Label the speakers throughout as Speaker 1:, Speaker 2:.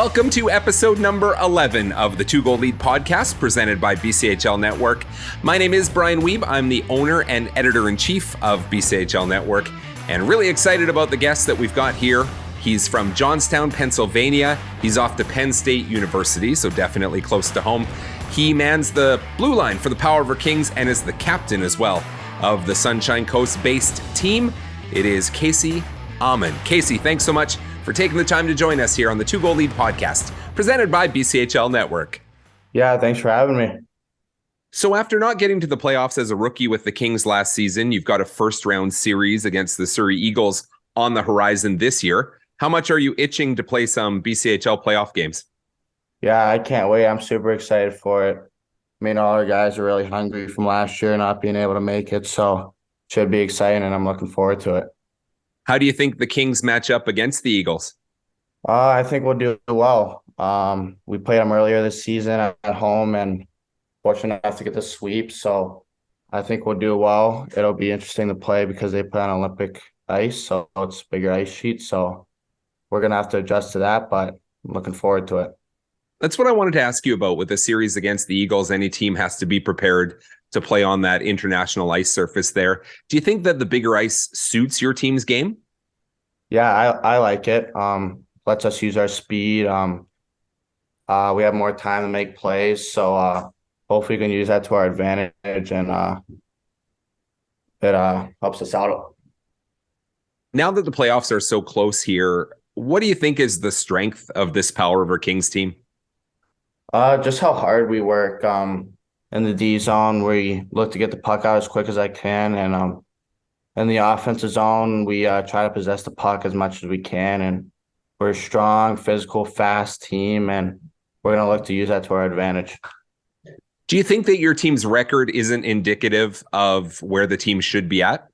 Speaker 1: Welcome to episode number 11 of the Two Goal Lead podcast presented by BCHL Network. My name is Brian Wiebe. I'm the owner and editor-in-chief of BCHL Network, and really excited about the guest that we've got here. He's from Johnstown, Pennsylvania. He's off to Penn State University, so definitely close to home. He mans the blue line for the Powell River Kings and is the captain as well of the Sunshine Coast-based team. It is Casey Aman. Casey, thanks so much for taking the time to join us here on the Two Goal Lead podcast, presented by BCHL Network.
Speaker 2: Yeah, thanks for having me.
Speaker 1: So after not getting to the playoffs as a rookie with the Kings last season, you've got a first-round series against the Surrey Eagles on the horizon this year. How much are you itching to play some BCHL playoff games?
Speaker 2: Yeah, I can't wait. I'm super excited for it. I mean, all our guys are really hungry from last year not being able to make it, so it should be exciting, and I'm looking forward to it.
Speaker 1: How do you think the Kings match up against the Eagles?
Speaker 2: I think we'll do well. We played them earlier this season at home and fortunate enough to get the sweep, so I think we'll do well. It'll be interesting to play because they play on Olympic ice, so it's a bigger ice sheet, so we're going to have to adjust to that, but I'm looking forward to it.
Speaker 1: That's what I wanted to ask you about with the series against the Eagles. Any team has to be prepared to play on that international ice surface there. Do you think that the bigger ice suits your team's game?
Speaker 2: Yeah, I like it. Lets us use our speed. We have more time to make plays, so hopefully we can use that to our advantage, and it helps us out.
Speaker 1: Now that the playoffs are so close here, what do you think is the strength of this Powell River Kings team?
Speaker 2: Just how hard we work. In the D zone, we look to get the puck out as quick as I can, and in the offensive zone, we try to possess the puck as much as we can, and we're a strong, physical, fast team, and we're going to look to use that to our advantage.
Speaker 1: Do you think that your team's record isn't indicative of where the team should be at?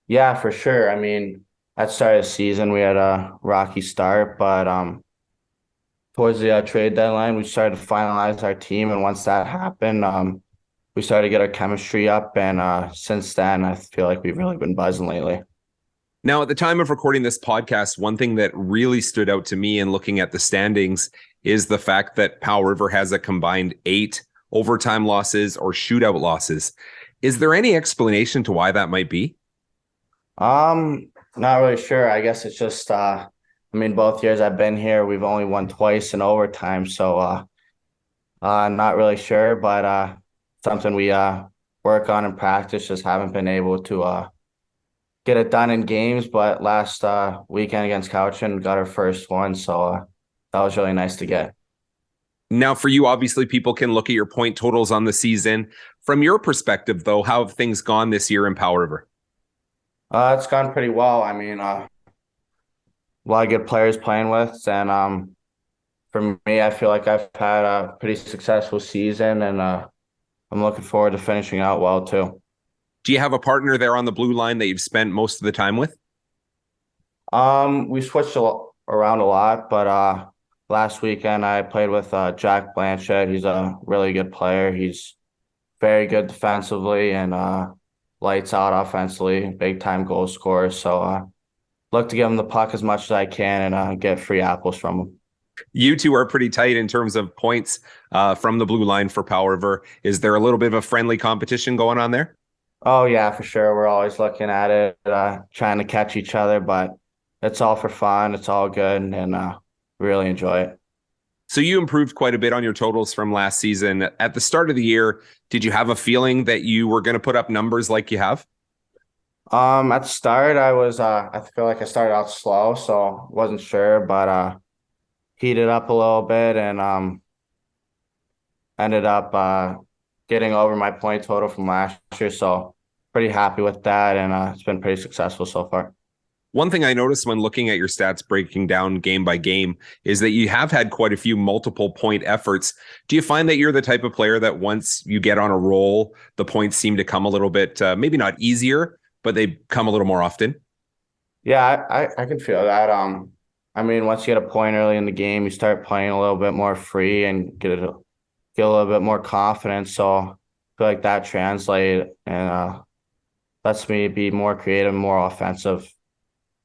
Speaker 2: Yeah, for sure. I mean, at the start of the season, we had a rocky start, but towards the trade deadline, we started to finalize our team, and once that happened, we started to get our chemistry up, and since then, I feel like we've really been buzzing lately.
Speaker 1: Now, at the time of recording this podcast, one thing that really stood out to me in looking at the standings is the fact that Powell River has a combined 8 overtime losses or shootout losses. Is there any explanation to why that might be?
Speaker 2: Not really sure. I guess it's just, both years I've been here, we've only won twice in overtime, so not really sure, but something we work on in practice, just haven't been able to get it done in games, but last weekend against Cowichan got our first one, so that was really nice to get.
Speaker 1: Now, for you, obviously, people can look at your point totals on the season. From your perspective, though, how have things gone this year in Powell River?
Speaker 2: It's gone pretty well. I mean, a lot of good players playing with, and for me, I feel like I've had a pretty successful season, and I'm looking forward to finishing out well, too.
Speaker 1: Do you have a partner there on the blue line that you've spent most of the time with?
Speaker 2: We switched around a lot, but last weekend I played with Jack Blanchett. He's a really good player. He's very good defensively and lights out offensively, big-time goal scorer. So look to give him the puck as much as I can and get free apples from him.
Speaker 1: You two are pretty tight in terms of points from the blue line for Powell River. Is there a little bit of a friendly competition going on there?
Speaker 2: Oh, yeah, for sure. We're always looking at it, trying to catch each other, but it's all for fun. It's all good, and really enjoy it.
Speaker 1: So you improved quite a bit on your totals from last season. At the start of the year, did you have a feeling that you were going to put up numbers like you have?
Speaker 2: At the start, I feel like I started out slow, so wasn't sure, but heated up a little bit and ended up getting over my point total from last year, so pretty happy with that, and it's been pretty successful so far.
Speaker 1: One thing I noticed when looking at your stats breaking down game by game is that you have had quite a few multiple point efforts. Do you find that you're the type of player that once you get on a roll, the points seem to come a little bit, maybe not easier, but they come a little more often?
Speaker 2: Yeah, I can feel that. Once you get a point early in the game, you start playing a little bit more free and get a little bit more confidence. So I feel like that translates and lets me be more creative, more offensive,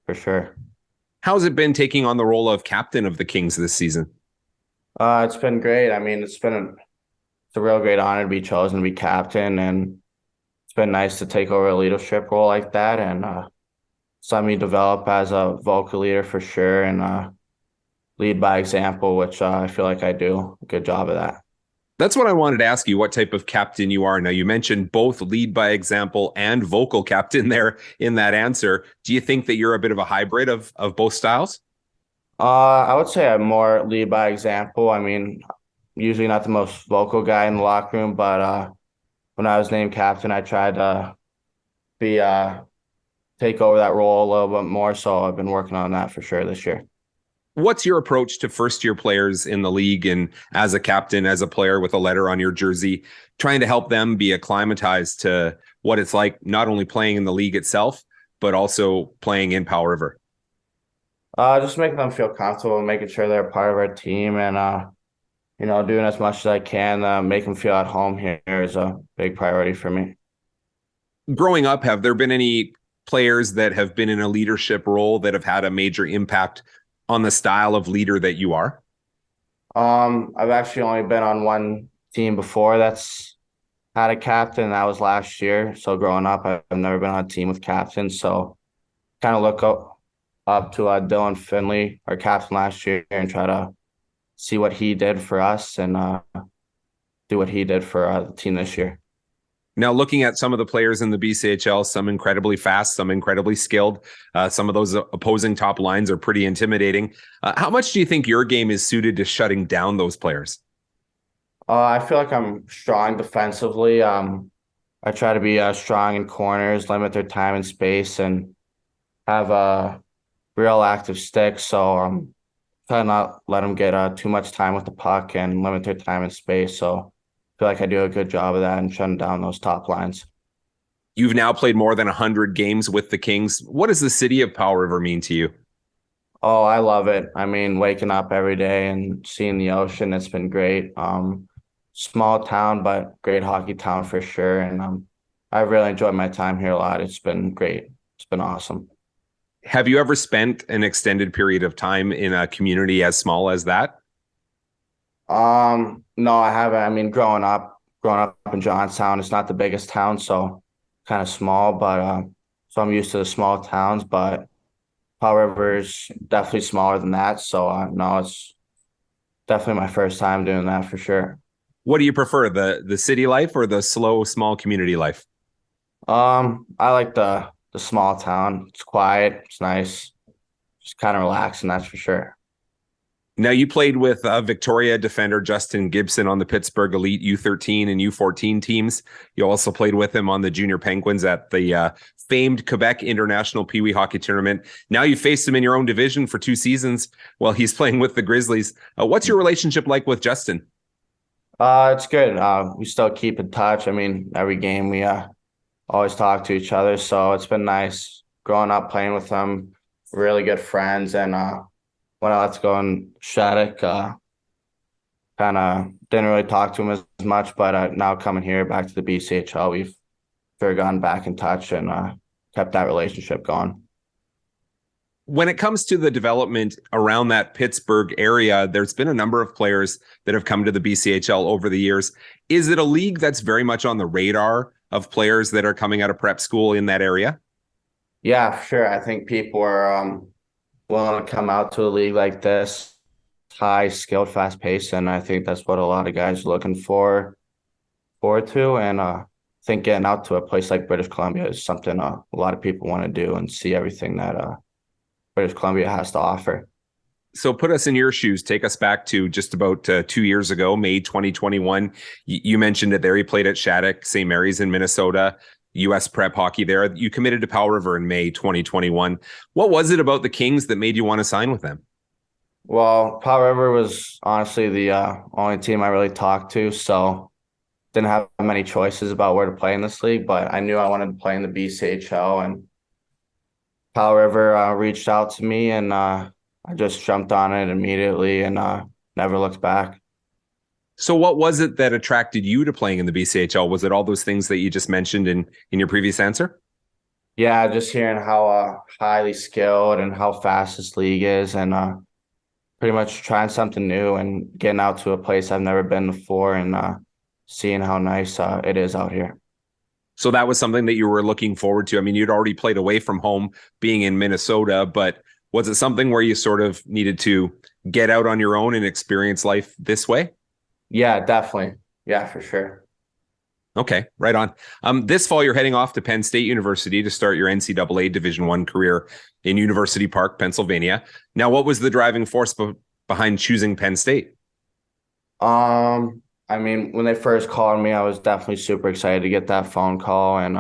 Speaker 2: for sure.
Speaker 1: How's it been taking on the role of captain of the Kings this season?
Speaker 2: It's been great. I mean, it's a real great honor to be chosen to be captain, and it's been nice to take over a leadership role like that, and let me develop as a vocal leader for sure, and lead by example, which I feel like I do a good job of that.
Speaker 1: That's what I wanted to ask you, what type of captain you are. Now, you mentioned both lead by example and vocal captain there in that answer. Do you think that you're a bit of a hybrid of both styles?
Speaker 2: I would say I'm more lead by example. I mean, usually not the most vocal guy in the locker room, but when I was named captain, I tried to be take over that role a little bit more. So I've been working on that for sure this year.
Speaker 1: What's your approach to first year players in the league and as a captain, as a player with a letter on your jersey, trying to help them be acclimatized to what it's like, not only playing in the league itself, but also playing in Powell River?
Speaker 2: Just making them feel comfortable, making sure they're part of our team, and doing as much as I can, make them feel at home here is a big priority for me.
Speaker 1: Growing up, have there been any players that have been in a leadership role that have had a major impact on the style of leader that you are?
Speaker 2: I've actually only been on one team before that's had a captain. That was last year. So growing up, I've never been on a team with captains. So kind of look up to Dylan Finley, our captain last year, and try to see what he did for us and do what he did for the team this year.
Speaker 1: Now, looking at some of the players in the BCHL, some incredibly fast, some incredibly skilled. Some of those opposing top lines are pretty intimidating. How much do you think your game is suited to shutting down those players?
Speaker 2: I feel like I'm strong defensively. I try to be strong in corners, limit their time and space, and have a real active stick. So try to not let them get too much time with the puck and limit their time and space. So I feel like I do a good job of that and shutting down those top lines.
Speaker 1: You've now played more than 100 games with the Kings. What does the city of Powell River mean to you?
Speaker 2: Oh, I love it. I mean, waking up every day and seeing the ocean, it's been great. Small town, but great hockey town for sure. And I really enjoyed my time here a lot. It's been great. It's been awesome.
Speaker 1: Have you ever spent an extended period of time in a community as small as that?
Speaker 2: No, I haven't. I mean, growing up in Johnstown, it's not the biggest town, so kind of small, but so I'm used to the small towns, but Powell River is definitely smaller than that. So no, it's definitely my first time doing that for sure.
Speaker 1: What do you prefer, the city life or the slow, small community life?
Speaker 2: I like the small town. It's quiet, it's nice, just kind of relaxing, that's for sure.
Speaker 1: Now, you played with Victoria defender Justin Gibson on the Pittsburgh Elite U13 and U14 teams. You also played with him on the Junior Penguins at the famed Quebec International Pee Wee Hockey Tournament. Now you faced him in your own division for 2 seasons while he's playing with the Grizzlies. What's your relationship like with Justin?
Speaker 2: It's good. We still keep in touch. I mean, every game we always talk to each other, so it's been nice growing up playing with them. Really good friends, and when I let go in Shattuck, kind of didn't really talk to him as much, but now coming here back to the BCHL, we've sure gone back in touch and kept that relationship going.
Speaker 1: When it comes to the development around that Pittsburgh area, there's been a number of players that have come to the BCHL over the years. Is it a league that's very much on the radar of players that are coming out of prep school in that area?
Speaker 2: Yeah, for sure. I think people are willing to come out to a league like this, high skilled, fast paced, and I think that's what a lot of guys are looking forward to. And I think getting out to a place like British Columbia is something a lot of people want to do and see everything that British Columbia has to offer.
Speaker 1: So put us in your shoes. Take us back to just about 2 years ago, May 2021. You mentioned it there. You played at Shattuck, St. Mary's in Minnesota, U.S. prep hockey there. You committed to Powell River in May 2021. What was it about the Kings that made you want to sign with them?
Speaker 2: Well, Powell River was honestly the only team I really talked to, so didn't have many choices about where to play in this league, but I knew I wanted to play in the BCHL, and Powell River reached out to me, and I just jumped on it immediately and never looked back.
Speaker 1: So what was it that attracted you to playing in the BCHL? Was it all those things that you just mentioned in your previous answer?
Speaker 2: Yeah, just hearing how highly skilled and how fast this league is, and pretty much trying something new and getting out to a place I've never been before and seeing how nice it is out here.
Speaker 1: So that was something that you were looking forward to. I mean, you'd already played away from home being in Minnesota, but was it something where you sort of needed to get out on your own and experience life this way?
Speaker 2: Yeah, definitely. Yeah, for sure.
Speaker 1: Okay, right on. This fall, you're heading off to Penn State University to start your NCAA Division I career in University Park, Pennsylvania. Now, what was the driving force behind choosing Penn State?
Speaker 2: I mean, when they first called me, I was definitely super excited to get that phone call and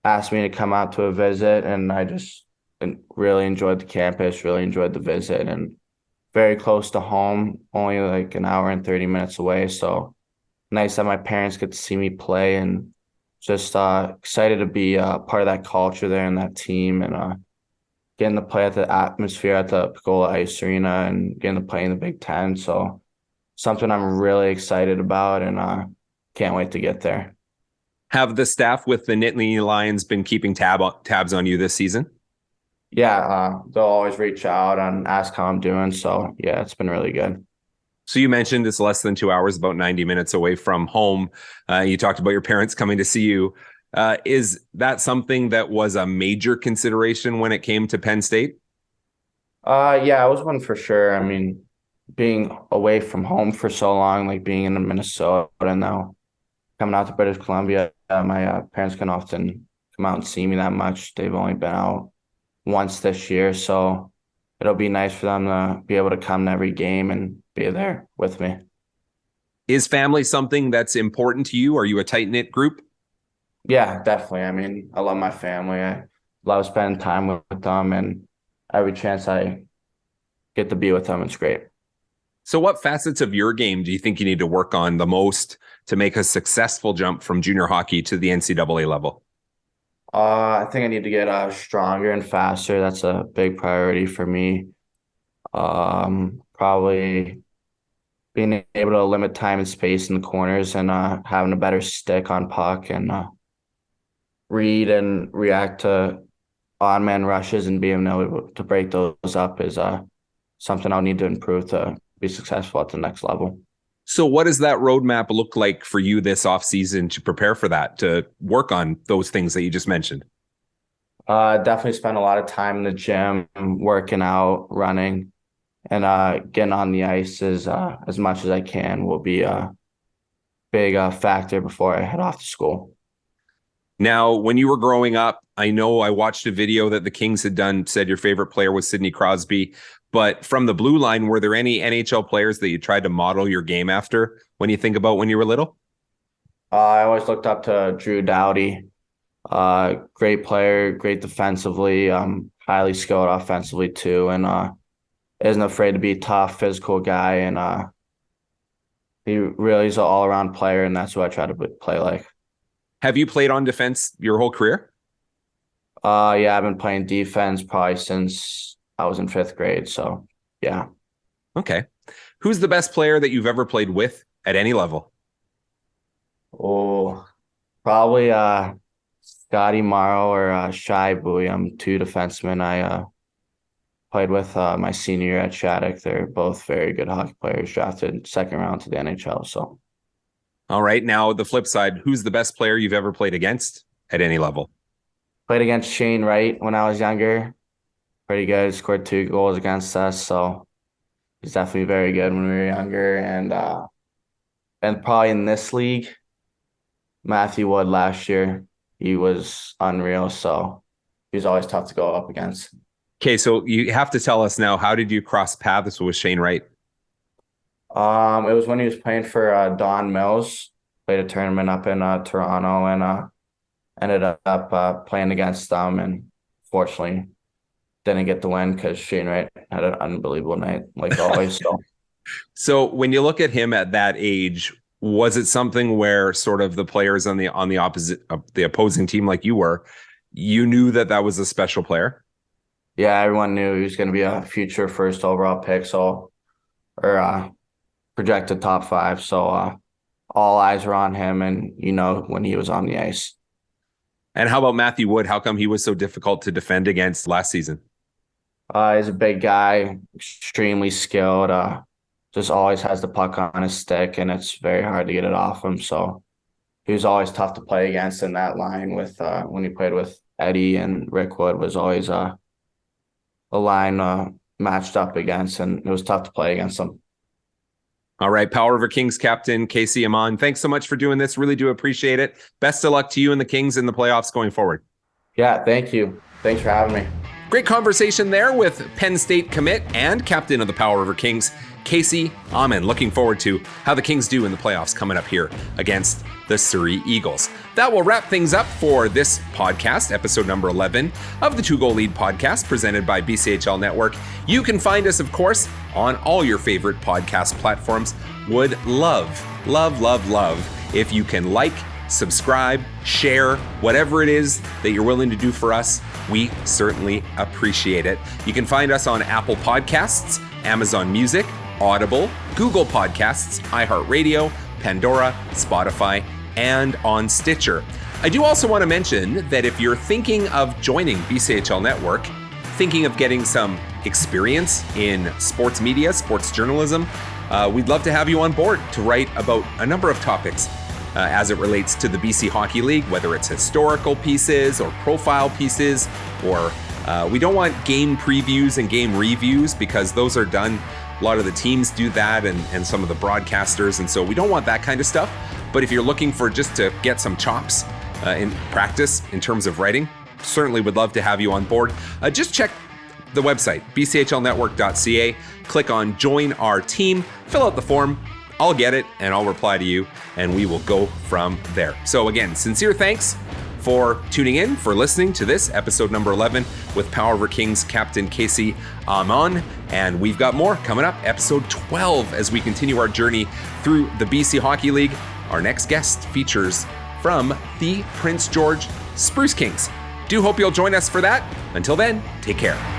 Speaker 2: asked me to come out to a visit, and I just really enjoyed the campus, really enjoyed the visit, and very close to home, only like an hour and 30 minutes away. So nice that my parents get to see me play and just excited to be part of that culture there and that team and getting to play at the atmosphere at the Picola Ice Arena and getting to play in the Big Ten. So something I'm really excited about and can't wait to get there.
Speaker 1: Have the staff with the Nittany Lions been keeping tabs on you this season?
Speaker 2: Yeah, they'll always reach out and ask how I'm doing. So yeah, it's been really good.
Speaker 1: So you mentioned it's less than 2 hours, about 90 minutes away from home. You talked about your parents coming to see you. Is that something that was a major consideration when it came to Penn State?
Speaker 2: Yeah, I was one for sure. I mean, being away from home for so long, like being in Minnesota and now coming out to British Columbia, my parents can often come out and see me that much. They've only been out once this year, so it'll be nice for them to be able to come to every game and be there with me.
Speaker 1: Is family something that's important to you? Are you a tight-knit group?
Speaker 2: Yeah, definitely. I mean, I love my family. I love spending time with them, and every chance I get to be with them, it's great.
Speaker 1: So what facets of your game do you think you need to work on the most to make a successful jump from junior hockey to the NCAA level?
Speaker 2: I think I need to get stronger and faster. That's a big priority for me. Probably being able to limit time and space in the corners and having a better stick on puck and read and react to on-man rushes and being able to break those up is something I'll need to improve to be successful at the next level.
Speaker 1: So what does that roadmap look like for you this offseason to prepare for that, to work on those things that you just mentioned?
Speaker 2: Definitely spend a lot of time in the gym, working out, running, and getting on the ice as much as I can will be a big factor before I head off to school.
Speaker 1: Now, when you were growing up, I know I watched a video that the Kings had done, said your favorite player was Sidney Crosby. But from the blue line, were there any NHL players that you tried to model your game after when you think about when you were little?
Speaker 2: I always looked up to Drew Doughty. Great player, great defensively, highly skilled offensively too, and isn't afraid to be a tough, physical guy. And he really is an all-around player, and that's what I try to play like.
Speaker 1: Have you played on defense your whole career?
Speaker 2: Yeah, I've been playing defense probably since I was in fifth grade. So yeah.
Speaker 1: Okay. Who's the best player that you've ever played with at any level?
Speaker 2: Oh, probably Scotty Morrow or Shai Bowie. I'm two defensemen I played with my senior year at Shattuck. They're both very good hockey players, drafted second round to the NHL. So
Speaker 1: All right. Now, the flip side, who's the best player you've ever played against at any level?
Speaker 2: played against Shane Wright when I was younger. Pretty good. Scored 2 goals against us. So he's definitely very good when we were younger. And probably in this league, Matthew Wood last year, he was unreal. So he was always tough to go up against.
Speaker 1: Okay, so you have to tell us now, how did you cross paths with Shane Wright?
Speaker 2: It was when he was playing for Don Mills. Played a tournament up in Toronto and ended up playing against them, and fortunately didn't get the win because Shane Wright had an unbelievable night, like always. So
Speaker 1: So when you look at him at that age, was it something where sort of the players on the opposite the opposing team, like you were, you knew that that was a special player?
Speaker 2: yeah, everyone knew he was going to be a future first overall pick, so or projected top five. So all eyes were on him, and when he was on the ice.
Speaker 1: And how about Matthew Wood? How come he was so difficult to defend against last season?
Speaker 2: He's a big guy, extremely skilled. Just always has the puck on his stick, and it's very hard to get it off him. So he was always tough to play against in that line. With when he played with Eddie and Rick Wood, was always a line matched up against, and it was tough to play against him.
Speaker 1: All right, Powell River Kings captain Casey Aman, thanks so much for doing this. Really do appreciate it. Best of luck to you and the Kings in the playoffs going forward.
Speaker 2: Yeah, thank you. Thanks for having me.
Speaker 1: Great conversation there with Penn State commit and captain of the Powell River Kings, Casey Aman. Looking forward to how the Kings do in the playoffs coming up here against the Surrey Eagles. That will wrap things up for this podcast, episode number 11 of the 2 Goal Lead podcast presented by BCHL Network. You can find us, of course, on all your favorite podcast platforms. Would love if you can like, subscribe, share, whatever it is that you're willing to do for us. We certainly appreciate it. You can find us on Apple Podcasts, Amazon Music, Audible, Google Podcasts, iHeartRadio, Pandora, Spotify, and on Stitcher. I do also want to mention that if you're thinking of joining BCHL Network, thinking of getting some experience in sports media, sports journalism, we'd love to have you on board to write about a number of topics as it relates to the BC Hockey League, whether it's historical pieces or profile pieces, or we don't want game previews and game reviews because those are done. A lot of the teams do that and some of the broadcasters, and so we don't want that kind of stuff. But if you're looking for just to get some chops in practice in terms of writing, certainly would love to have you on board. Just check the website, bchlnetwork.ca, click on Join Our Team, fill out the form. I'll get it and I'll reply to you and we will go from there. So again, sincere thanks for tuning in, for listening to this episode number 11 with Powell River Kings captain Casey Aman. And we've got more coming up, episode 12, as we continue our journey through the BC Hockey League. Our next guest features from the Prince George Spruce Kings. Do hope you'll join us for that. Until then, take care.